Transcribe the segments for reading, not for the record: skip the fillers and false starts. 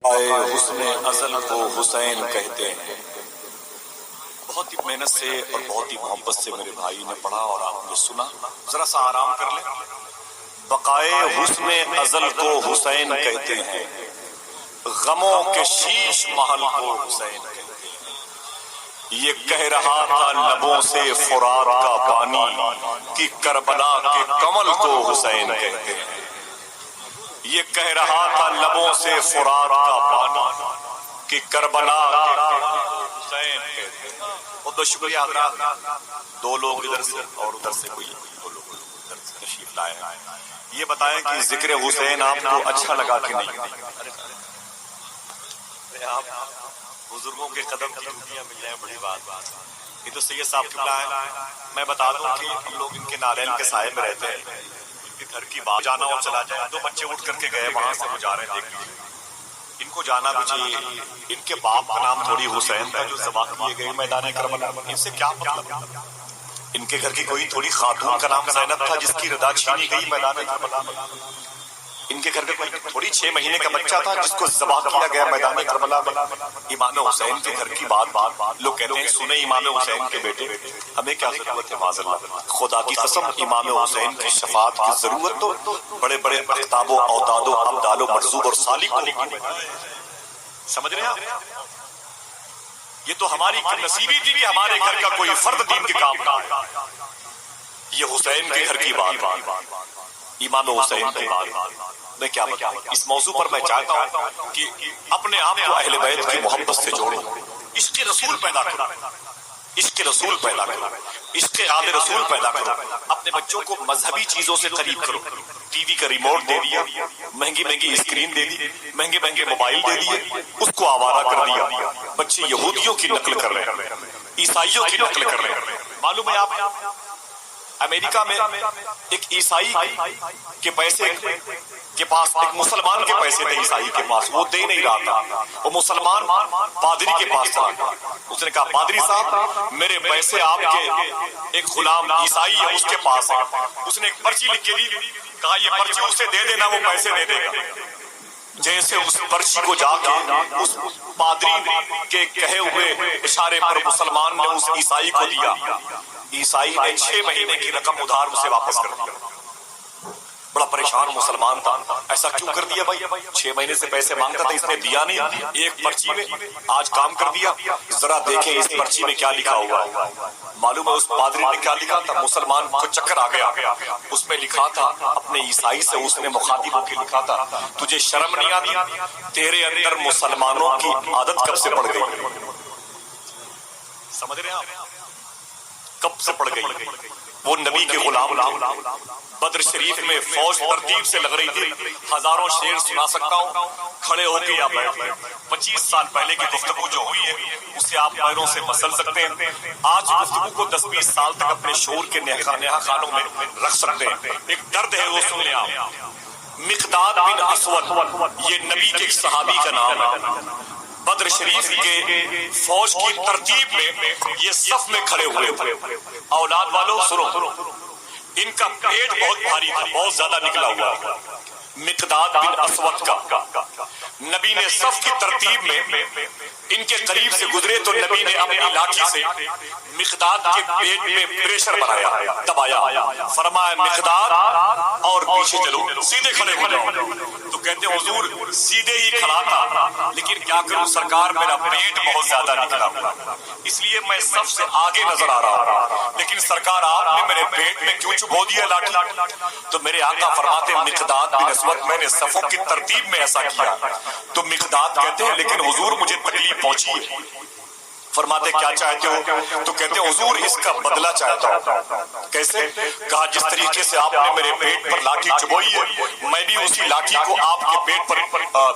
حسن ازل کو حسین کہتے ہیں۔ بہت ہی محنت سے اور بہت ہی محبت سے میرے بھائی نے پڑھا اور آپ نے سنا، ذرا سا آرام کر لیں۔ بقائے حسن ازل کو حسین کہتے ہیں، غموں کے شیش محل کو حسین کہتے ہیں۔ یہ کہہ رہا تھا لبوں سے فرات کا پانی کہ کربلا کے کمل کو حسین کہتے ہیں۔ یہ کہہ رہا تھا لبوں سے فرات کا پانی کہ کربلا کے حسین کہتے ہیں۔ بہت بہت شکریہ حضرات، دو لوگ ادھر سے اور ادھر سے کوئی دو لوگ ادھر سے تشریف لائے ہیں۔ یہ بتائیں کہ ذکر حسین آپ کو اچھا لگا کہ نہیں؟ آپ بزرگوں کے قدم کی ٹوٹیاں مل جائیں بڑی بات۔ یہ تو سید صاحب قبلہ ہے۔ میں بتا دوں کہ ہم لوگ ان کے نالین کے سائے میں رہتے ہیں، ان کے گھر کی بات جانا اور چلا جائے۔ دو بچے اٹھ کر کے گئے وہاں سے، وہ جا رہے ہیں، دیکھ لیجیے ان کو جانا بھی چاہیے۔ ان کے باپ کا نام تھوڑی حسین تھا جو ذبح کیے گئے میدان کربلا۔ ان سے کیا مطلب؟ ان کے گھر کی کوئی تھوڑی خاتون کا نام زینب تھا جس کی رضا چھینی گئی میدان کربلا۔ ان کے گھر کا کوئی تھوڑی 6 مہینے کا بچہ تھا جس کو ذبح کیا گیا میدان کربلا میں۔ امام حسین کے گھر کی بات لوگ کہتے ہیں سنیں امام حسین کے بیٹے، ہمیں کیا ضرورت ہے؟ معذاللہ، خدا کی قسم امام حسین کی شفاعت کی ضرورت تو بڑے بڑے اقطاب و اوتاد و ابدال و مرزوق اور صالح کو۔ سمجھ رہے ہیں آپ؟ یہ تو ہماری نصیبی تھی کہ ہمارے گھر کا کوئی فرد دین کے کام کا۔ یہ حسین کے گھر کی بات، امام حسین کی بات میں کیا بتاؤں؟ اس موضوع پر میں چاہتا ہوں کہ اپنے آپ کو اہل بیت کی محبت سے جوڑیں، عشق رسول پیدا کرو، عشق رسول پیدا کرو، عشق آل رسول پیدا کرو۔ اپنے بچوں کو مذہبی چیزوں سے قریب کرو۔ ٹی وی کا ریموٹ دے دیا، مہنگی مہنگی اسکرین دے دی، مہنگے مہنگے موبائل دے دیے، اس کو آوارہ کر دیا۔ بچے یہودیوں کی نقل کر رہے ہیں، عیسائیوں کی نقل کر رہے ہیں۔ معلوم ہے آپ امریکہ میں ایک عیسائی کے پیسے کے پاس ایک مسلمان کے پیسے تھے، عیسائی کے پاس، وہ دے نہیں رہا تھا۔ وہ مسلمان پادری کے پاس تھا، اس نے کہا پادری صاحب میرے پیسے آپ کے ایک غلام عیسائی ہے اس کے پاس ہے۔ اس نے ایک پرچی لکھ کے دی، کہا یہ پرچی اسے دے دینا، وہ پیسے دے دے گا۔ جیسے اس پرچی کو جا کے اس پادری کے کہے ہوئے اشارے پر مسلمان نے اس عیسائی کو دیا، عیسائی نے 6 مہینے کی رقم ادھار اسے واپس کر دیا۔ بڑا پریشان مسلمان تھا، ایسا کیوں کر دیا بھائی؟ 6 مہینے سے پیسے مانگتا تھا، اس نے دیا نہیں، ایک پرچی میں آج کام کر دیا۔ ذرا دیکھیں اس پرچی میں کیا لکھا ہوا ہے۔ معلوم ہے اس پادری نے کیا لکھا تھا؟ مسلمان کو چکر آ گیا۔ اس میں لکھا تھا، اپنے عیسائی سے اس نے مخاطب ہو کے لکھا تھا، تجھے شرم نہیں آتی؟ تیرے اندر مسلمانوں کی عادت کب سے پڑ گئی؟ سمجھ رہے ہیں آپ؟ کب سے پڑ گئی؟ وہ نبی کے غلام تھے۔ بدر شریف میں فوج ترتیب سے لگ رہی تھی، ہزاروں شعر سنا سکتا ہوں، کھڑے ہو کے یا بیٹھ کے۔ 25 سال پہلے کی گفتگو جو ہوئی ہے اسے آپ پیروں سے مسل سکتے ہیں۔ آج گفتگو کو 10-20 سال تک اپنے شعور کے نہا خانوں میں رکھ سکتے ہیں۔ ایک درد ہے وہ سن لیں آپ۔ مقداد بن اسود یہ نبی کے ایک صحابی کا نام ہے۔ بدر شریف کے فوج کی ترتیب میں یہ صف میں کھڑے ہوئے تھے۔ اولاد والوں سنو، ان کا پیٹ بہت بھاری تھا، بہت زیادہ نکلا ہوا۔ مقداد بن اسود کا نبی نے صف کی ترتیب میں ان کے قریب سے گزرے تو نبی نے اپنی لاٹھی سے مقداد کے پیٹ میں پریشر بنایا، دبایا، فرمایا مقداد اور پیچھے چلو، سیدھے کھڑے ہو جاؤ۔ تو کہتے ہیں حضور سیدھے ہی کھڑا تھا، لیکن کیا کروں سرکار میرا پیٹ بہت زیادہ نکلا ہوا، اس لیے میں صف سے آگے نظر آ رہا ہوں، لیکن سرکار آپ نے میرے پیٹ میں کیوں چبھو دیا لاٹھی؟ تو میرے آقا فرماتے ہیں مقداد بن اسود میں نے صفوں کی ترتیب میں ایسا کیا۔ تو مقداد کہتے ہیں لیکن حضور مجھے تکلیف پہنچی ہے۔ فرماتے کیا چاہتے ہو؟ تو کہتے ہیں حضور اس کا بدلہ چاہتا ہوں۔ کیسے؟ کہا جس طریقے سے آپ نے میرے پیٹ پر لاٹھی چبوئی ہے میں بھی اسی لاٹھی کو آپ کے پیٹ پر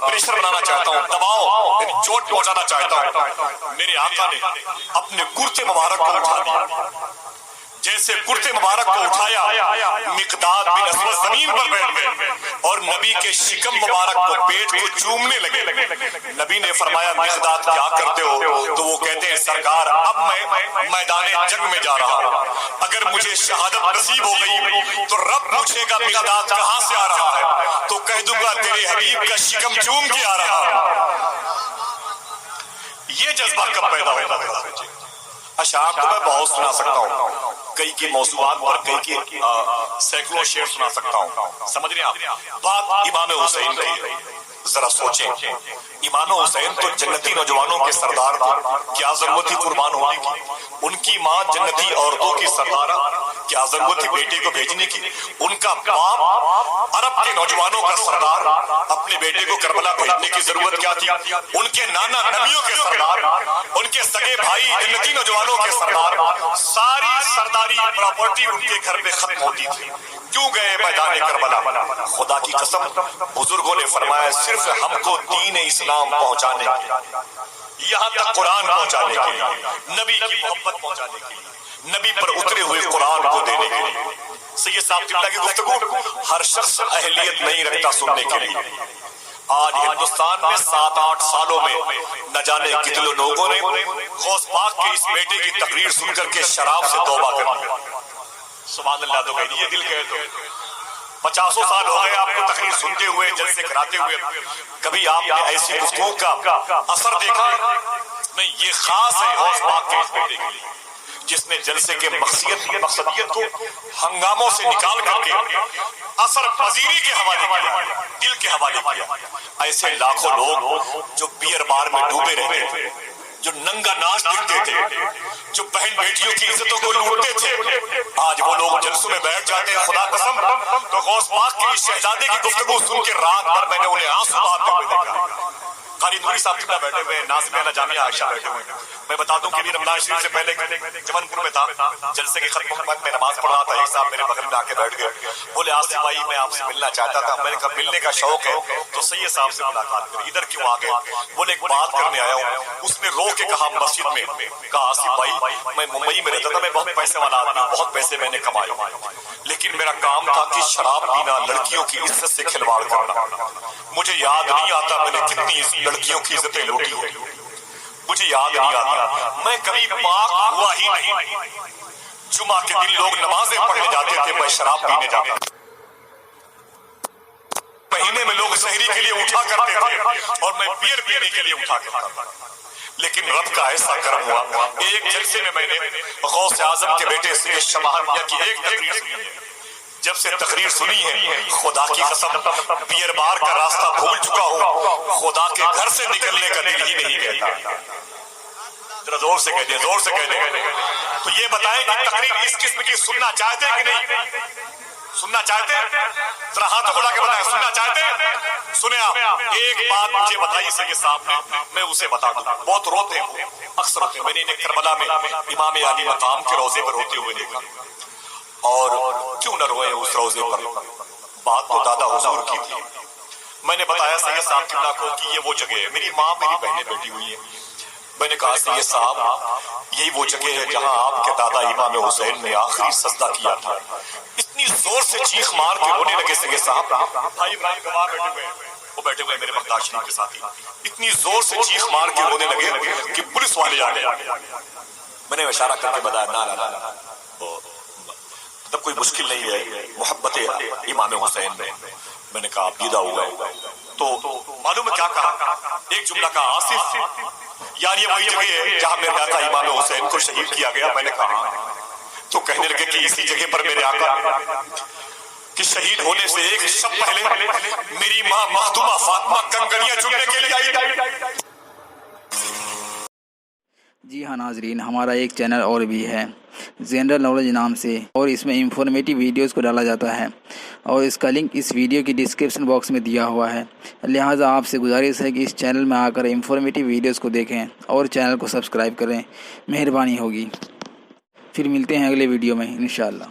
پریشر بنانا چاہتا ہوں، دباؤ، یعنی چوٹ پہنچانا چاہتا ہوں۔ میرے آقا نے اپنے کرتے مبارک کو اٹھا دیا، جیسے کرتے مبارک کو اٹھایا مقداد بن اسود زمین پر بیٹھ گئے اور نبی کے شکم مبارک کو پیٹ کو چومنے لگے۔ نبی نے فرمایا مقداد کیا کرتے ہو؟ تو وہ کہتے ہیں سرکار اب میں میدان جنگ میں جا رہا ہوں، اگر مجھے شہادت نصیب ہو گئی تو رب پوچھے گا مقداد کہاں سے آ رہا ہے، تو کہہ دوں گا تیرے حبیب کا شکم چوم کے آ رہا ہے۔ جذبہ کب پیدا ہوتا ہے؟ اشعار تو میں بہت سنا سکتا ہوں، کئی کی موضوعات پر کئی کی سینکڑوں شعر سنا سکتا ہوں، سمجھ رہے ہیں آپ؟ بات امام حسین کی ہے، ذرا سوچیں، امام حسین تو جنتی نوجوانوں کے سردار تھے، کیا ضرورت تھی قربان ہونے کی؟ ان کی ماں جنتی عورتوں کی سردار، کیا ضرورت تھی بیٹے کو بھیجنے کی؟ ان کا باپ عرب کے نوجوانوں کا سردار، اپنے بیٹے کو کربلا بھیجنے کی ضرورت کیا تھی؟ ان کے نانا نبیوں کے سردار، ان کے سگے بھائی جنتی نوجوانوں کے سردار، ساری سرداری پراپرٹی ان کے گھر پہ ختم ہوتی تھی، کیوں گئے میدان کربلا؟ خدا کی قسم بزرگوں نے فرمایا صرف ہم کو دین اسلام پہنچانے کے لیے، یہاں تک قرآن پہنچانے کے لیے، نبی کی محبت پہنچانے کے لیے، نبی پر اترے ہوئے قرآن کو دینے کے لیے۔ سید صاحب قبلہ کی گفتگو ہر شخص اہلیت نہیں رکھتا سننے کے لیے۔ آج ہندوستان میں 7-8 سالوں میں نہ جانے کتنے لوگوں نے غوث پاک کے اس بیٹے کی تقریر سن کر کے شراب سے توبہ کر لیا۔ سبحان اللہ، تو کہہ دیے دل کہے تو 50 سال ہو گئے آپ کو تقریر سنتے ہوئے، جلسے کراتے ہوئے، کبھی آپ نے ایسی گفتگو کا اثر دیکھا؟ نہیں، یہ خاص ہے غوث پاک کے اس بیٹے کے لیے، جس نے جلسے کے مقصدیت کو ہنگاموں سے نکال کر کے اثر پذیری کے حوالے کیا، دل کے حوالے کیا۔ ایسے لاکھوں لوگ جو بیئر بار میں ڈوبے رہتے تھے، جو ننگا ناچ دیکھتے تھے، جو بہن بیٹیوں کی عزتوں کو لوٹتے تھے، آج وہ لوگ جلسوں میں بیٹھ جاتے ہیں۔ خدا قسم تو غوث پاک کی شہزادے کی گفتگو سن کے رات بھر میں نے انہیں آنسو بہاتے ہوئے دیکھا۔ قاری نوری صاحب قبلہ بیٹھے ہوئے، ناظم اعلیٰ جامعہ عائشہ بیٹھے ہوئے۔ میں بتا دوں کہ ابھی رمضان شریف سے پہلے جمن پور میں تھا، جلسے کے ختم ہونے میں نماز پڑھ رہا تھا، ایک صاحب میرے بغل میں آ کے بیٹھ گئے، بولے آصف بھائی میں آپ سے ملنا چاہتا تھا۔ میں نے کہا ملنے کا شوق ہے تو سید صاحب سے ملاقات کری، ادھر کیوں آ گئے؟ بولے ایک بات کرنے آیا ہوں۔ اس نے رو کے کہا مسجد میں، کہا آصف بھائی میں ممبئی میں رہتا تھا، میں بہت پیسے والا آدمی ہوں، بہت پیسے میں نے کمائے، لیکن میرا کام تھا کہ شراب پینا، لڑکیوں کی عزت سے کھلواڑ کرنا۔ مجھے یاد نہیں آتا میں نے کتنی لڑکیوں کی عزتیں لوٹی ہوئی، مجھے یاد نہیں آتا، میں کبھی پاک ہوا ہی نہیں۔ جمعہ کے دن لوگ نمازیں پڑھنے جاتے تھے، میں شراب پینے جاتا تھا۔ مہینے میں لوگ سحری کے لیے اٹھا کرتے تھے اور میں بیئر پینے کے لیے اٹھا کرتا تھا، لیکن رب کا ایسا کرم ہوا، ایک جلسے میں میں نے غوث اعظم کے بیٹے سید شماہر میاں کی ایک تقریر سنی ہے۔ جب سے تقریر سنی ہے خدا کی قسم بیئر بار کا راستہ بھول چکا ہوں، خدا کے گھر سے نکلنے کا دل ہی نہیں کہتا۔ ذرا زور سے کہہ دیں، زور سے کہہ دیں۔ تو یہ بتائیں کہ تقریر اس قسم کی سننا چاہتے ہیں کہ نہیں؟ سننا چاہتے ہیں؟ ذرا ہاتھوں کو اٹھا کے بتائیں، سننا چاہتے ہیں؟ سنیں آپ، ایک بات مجھے بتائیے سید صاحب نے، میں اسے بتا دوں، بہت روتے ہیں، اکثر ہوتے ہیں۔ میں نے انہیں کربلا میں امام علی مقام کے روضے پر روتے ہوئے دیکھا، اور کیوں نہ روئے اس روزے پر؟ بات تو دادا حضور کی تھی۔ میں نے بتایا سید صاحب قبلہ کو کہ یہ وہ جگہ ہے، میری ماں میری بہنیں بیٹھی ہوئی ہیں۔ میں نے کہا سید صاحب یہی وہ جگہ ہے جہاں آپ کے دادا امام حسین نے آخری سجدہ کیا تھا۔ اتنی زور سے چیخ مار کے رونے لگے سید صاحب، بھائی ابراہیم گواہ بیٹھے ہوئے، وہ بیٹھے ہوئے میرے بغداد شریف کے ساتھی، اتنی زور سے چیخ مار کے رونے لگے کہ پولیس والے آ گئے۔ میں نے اشارہ کر کے بتایا نا نا نا، تب کوئی مشکل نہیں ہے محبت امام حسین میں نے کہا پیدا ہوا ہے تو معلوم ہے کیا کہا؟ ایک جملہ کہا آصف یار یہ وہی جگہ ہے جہاں میرے آقا امام حسین کو شہید کیا گیا۔ میں نے کہا تو کہنے لگے کہ اسی جگہ پر میرے آقا کہ شہید ہونے سے ایک شب پہلے میری ماں مخدومہ فاطمہ کنگنیاں چننے کے لیے آئی۔ جی ہاں ناظرین، ہمارا ایک چینل اور بھی ہے جنرل نالج نام سے، اور اس میں انفارمیٹیو ویڈیوز کو ڈالا جاتا ہے، اور اس کا لنک اس ویڈیو کی ڈسکرپشن باکس میں دیا ہوا ہے۔ لہٰذا آپ سے گزارش ہے کہ اس چینل میں آ کر انفارمیٹیو ویڈیوز کو دیکھیں اور چینل کو سبسکرائب کریں، مہربانی ہوگی۔ پھر ملتے ہیں اگلے ویڈیو میں انشاءاللہ۔